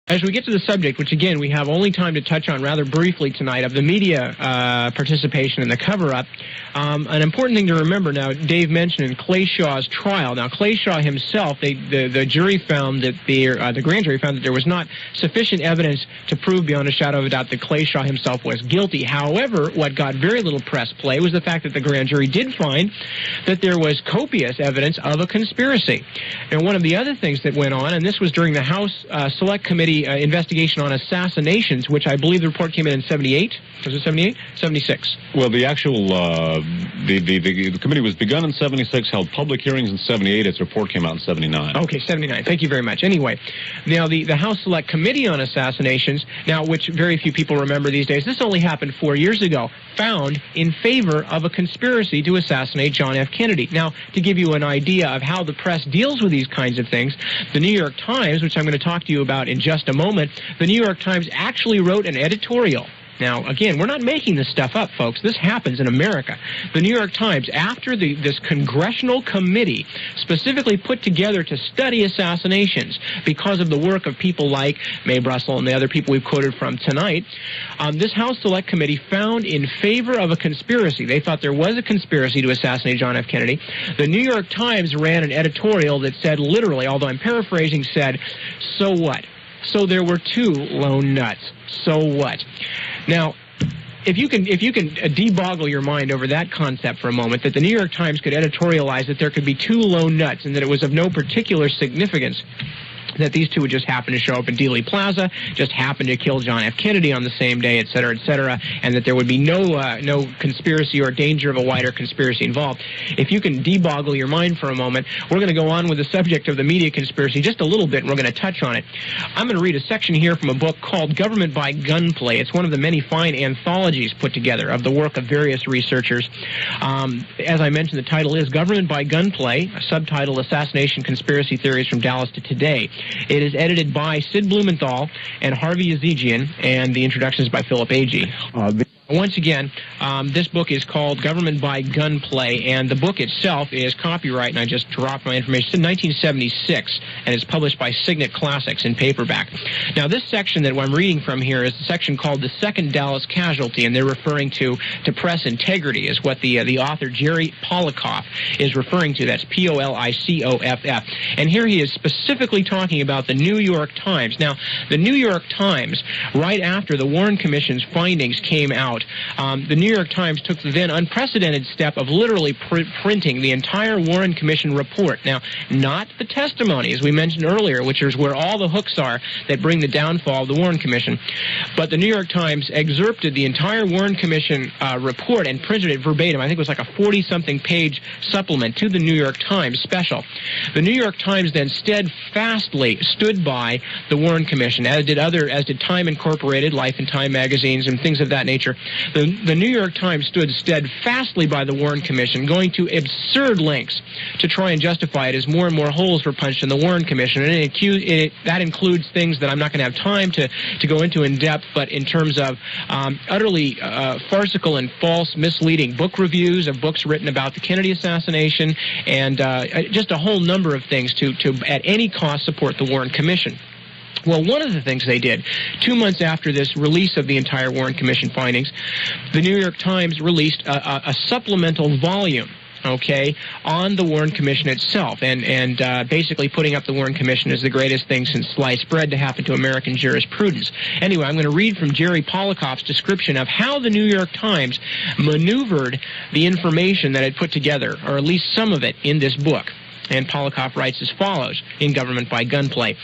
As we get to the subject, which again we have only time to touch on rather briefly tonight, of the media participation in the cover-up, an important thing to remember now, Dave mentioned in Clay Shaw's trial. Now, Clay Shaw himself, the jury found that the grand jury found that there was not sufficient evidence to prove beyond a shadow of a doubt that Clay Shaw himself was guilty. However, what got very little press play was the fact that the grand jury did find that there was copious evidence of a conspiracy. And one of the other things that went on, and this was during the House Select Committee investigation on assassinations, which I believe the report came in 78. Was it 78? 76. Well, the actual, the committee was begun in 76, held public hearings in 78. Its report came out in 79. Okay, 79. Thank you very much. Anyway, now the House Select Committee on Assassinations, now which very few people remember these days, this only happened 4 years ago, found in favor of a conspiracy to assassinate John F. Kennedy. Now, to give you an idea of how the press deals with these kinds of things, the New York Times, which I'm going to talk to you about in just a moment, the New York Times actually wrote an editorial. Now, again, we're not making this stuff up, folks. This happens in America. The New York Times, after this congressional committee specifically put together to study assassinations because of the work of people like Mae Brussel and the other people we've quoted from tonight, this House Select Committee found in favor of a conspiracy. They thought there was a conspiracy to assassinate John F. Kennedy. The New York Times ran an editorial that said, literally, although I'm paraphrasing, said, so what? So there were two lone nuts. So what? Now, if you can deboggle your mind over that concept for a moment, that the New York Times could editorialize that there could be two lone nuts and that it was of no particular significance that these two would just happen to show up in Dealey Plaza, just happen to kill John F. Kennedy on the same day, et cetera, and that there would be no conspiracy or danger of a wider conspiracy involved. If you can deboggle your mind for a moment, we're going to go on with the subject of the media conspiracy just a little bit, and we're going to touch on it. I'm going to read a section here from a book called Government by Gunplay. It's one of the many fine anthologies put together of the work of various researchers. As I mentioned, the title is Government by Gunplay, a subtitle, Assassination Conspiracy Theories from Dallas to Today. It is edited by Sid Blumenthal and Harvey Yazigian, and the introduction is by Philip Agee. Once again, this book is called Government by Gunplay, and the book itself is copyright, and I just dropped my information, it's in 1976, and it's published by Signet Classics in paperback. Now, this section that I'm reading from here is a section called The Second Dallas Casualty, and they're referring to press integrity, is what the author Jerry Polikoff is referring to. That's P-O-L-I-C-O-F-F. And here he is specifically talking about the New York Times. Now, the New York Times, right after the Warren Commission's findings came out, the New York Times took the then unprecedented step of literally printing the entire Warren Commission report. Now, not the testimony, as we mentioned earlier, which is where all the hooks are that bring the downfall of the Warren Commission, but the New York Times excerpted the entire Warren Commission report and printed it verbatim. I think it was like a 40-something page supplement to the New York Times special. The New York Times then steadfastly stood by the Warren Commission, as did Time Incorporated, Life and Time magazines, and things of that nature. The New York Times stood steadfastly by the Warren Commission, going to absurd lengths to try and justify it as more and more holes were punched in the Warren Commission. And that includes things that I'm not going to have time to go into in depth, but in terms of utterly farcical and false, misleading book reviews of books written about the Kennedy assassination, and just a whole number of things to at any cost support the Warren Commission. Well, one of the things they did, 2 months after this release of the entire Warren Commission findings, the New York Times released a supplemental volume, okay, on the Warren Commission itself, and basically putting up the Warren Commission as the greatest thing since sliced bread to happen to American jurisprudence. Anyway, I'm going to read from Jerry Polikoff's description of how the New York Times maneuvered the information that it put together, or at least some of it, in this book. And Polikoff writes as follows in Government by Gunplay.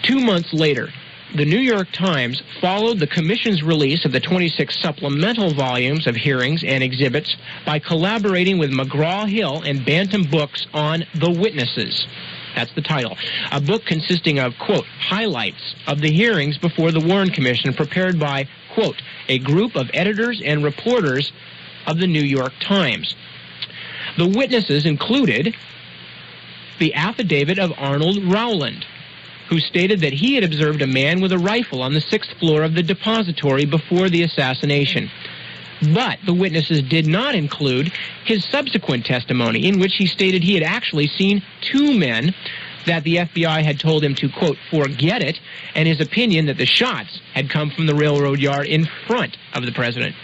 2 months later, the New York Times followed the Commission's release of the 26 supplemental volumes of hearings and exhibits by collaborating with McGraw-Hill and Bantam Books on The Witnesses. That's the title. A book consisting of, quote, highlights of the hearings before the Warren Commission prepared by, quote, a group of editors and reporters of the New York Times. The witnesses included the affidavit of Arnold Rowland, who stated that he had observed a man with a rifle on the 6th floor of the depository before the assassination. But the witnesses did not include his subsequent testimony, in which he stated he had actually seen two men that the FBI had told him to, quote, forget it, and his opinion that the shots had come from the railroad yard in front of the president.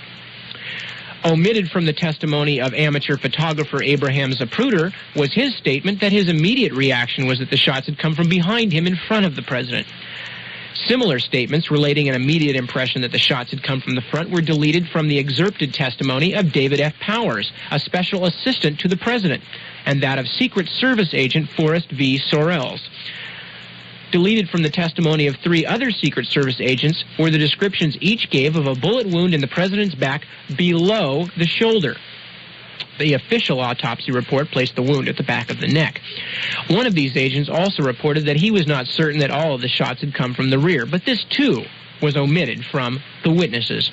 Omitted from the testimony of amateur photographer Abraham Zapruder was his statement that his immediate reaction was that the shots had come from behind him in front of the president. Similar statements relating an immediate impression that the shots had come from the front were deleted from the excerpted testimony of David F. Powers, a special assistant to the president, and that of Secret Service agent Forrest V. Sorrells. Deleted from the testimony of 3 other Secret Service agents were the descriptions each gave of a bullet wound in the president's back below the shoulder. The official autopsy report placed the wound at the back of the neck. One of these agents also reported that he was not certain that all of the shots had come from the rear, but this too was omitted from the witnesses.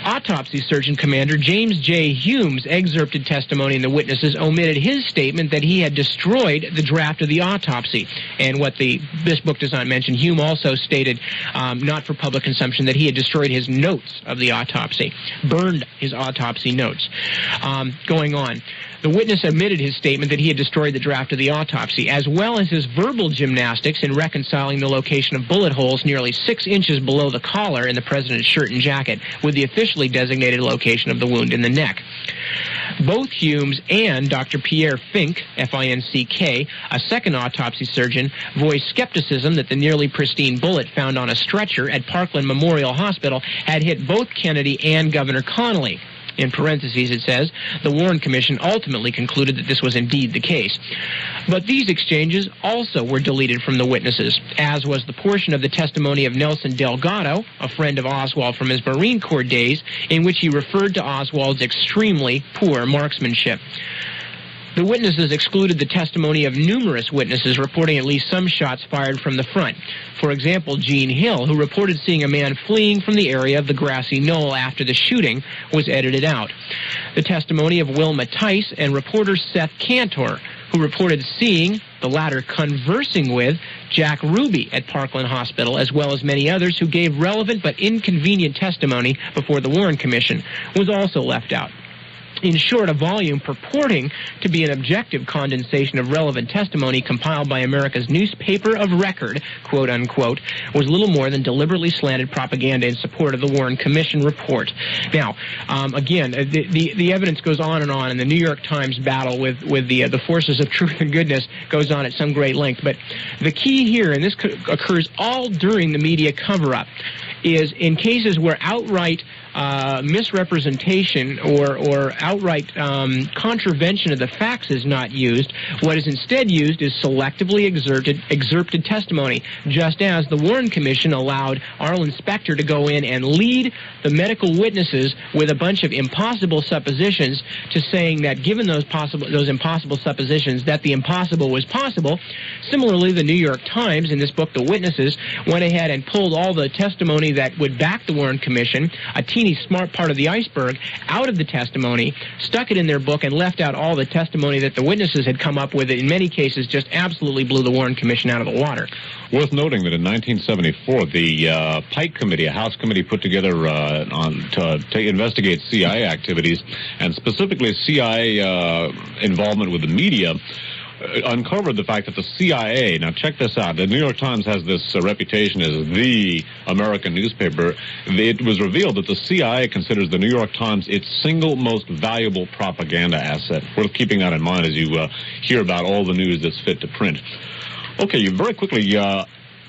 Autopsy Surgeon Commander James J. Hume's excerpted testimony in the witnesses omitted his statement that he had destroyed the draft of the autopsy. And what this book does not mention, Hume also stated, not for public consumption, that he had destroyed his notes of the autopsy, burned his autopsy notes. Going on. The witness admitted his statement that he had destroyed the draft of the autopsy, as well as his verbal gymnastics in reconciling the location of bullet holes nearly 6 inches below the collar in the president's shirt and jacket with the officially designated location of the wound in the neck. Both Humes and Dr. Pierre Fink, F-I-N-C-K, a second autopsy surgeon, voiced skepticism that the nearly pristine bullet found on a stretcher at Parkland Memorial Hospital had hit both Kennedy and Governor Connally. In parentheses, it says, the Warren Commission ultimately concluded that this was indeed the case. But these exchanges also were deleted from the witnesses, as was the portion of the testimony of Nelson Delgado, a friend of Oswald from his Marine Corps days, in which he referred to Oswald's extremely poor marksmanship. The witnesses excluded the testimony of numerous witnesses reporting at least some shots fired from the front. For example, Gene Hill, who reported seeing a man fleeing from the area of the grassy knoll after the shooting, was edited out. The testimony of Wilma Tice and reporter Seth Cantor, who reported seeing, the latter conversing with, Jack Ruby at Parkland Hospital, as well as many others who gave relevant but inconvenient testimony before the Warren Commission, was also left out. In short, a volume purporting to be an objective condensation of relevant testimony compiled by America's newspaper of record, quote unquote, was little more than deliberately slanted propaganda in support of the Warren Commission report. Now, again, the evidence goes on, and the New York Times battle with the forces of truth and goodness goes on at some great length. But the key here, and this occurs all during the media cover-up, is in cases where outright misrepresentation or outright contravention of the facts is not used, what is instead used is selectively excerpted testimony, just as the Warren Commission allowed Arlen Specter to go in and lead the medical witnesses with a bunch of impossible suppositions to saying that given those impossible suppositions that the impossible was possible. Similarly, the New York Times, in this book, The Witnesses, went ahead and pulled all the testimony that would back the Warren Commission, a teeny smart part of the iceberg, out of the testimony, stuck it in their book, and left out all the testimony that the witnesses had come up with. It, in many cases, just absolutely blew the Warren Commission out of the water. Worth noting that in 1974, the Pike Committee, a House committee put together to investigate CIA activities, and specifically CIA involvement with the media, uncovered the fact that the CIA, now check this out, the New York Times has this reputation as the American newspaper. It was revealed that the CIA considers the New York Times its single most valuable propaganda asset. Worth keeping that in mind as you hear about all the news that's fit to print. Okay, very quickly,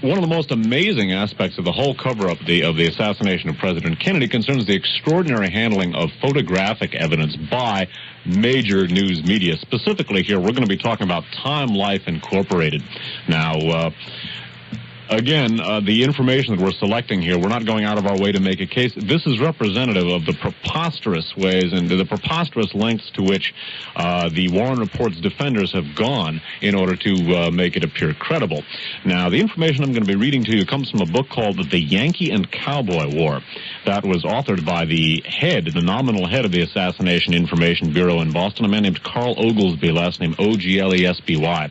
one of the most amazing aspects of the whole cover-up of the assassination of President Kennedy concerns the extraordinary handling of photographic evidence by major news media. Specifically here, we're going to be talking about Time Life Incorporated. Now, again, the information that we're selecting here, we're not going out of our way to make a case. This is representative of the preposterous ways and the preposterous lengths to which the Warren Report's defenders have gone in order to make it appear credible. Now, the information I'm going to be reading to you comes from a book called The Yankee and Cowboy War. That was authored by the nominal head of the Assassination Information Bureau in Boston, a man named Carl Oglesby, last name Oglesby.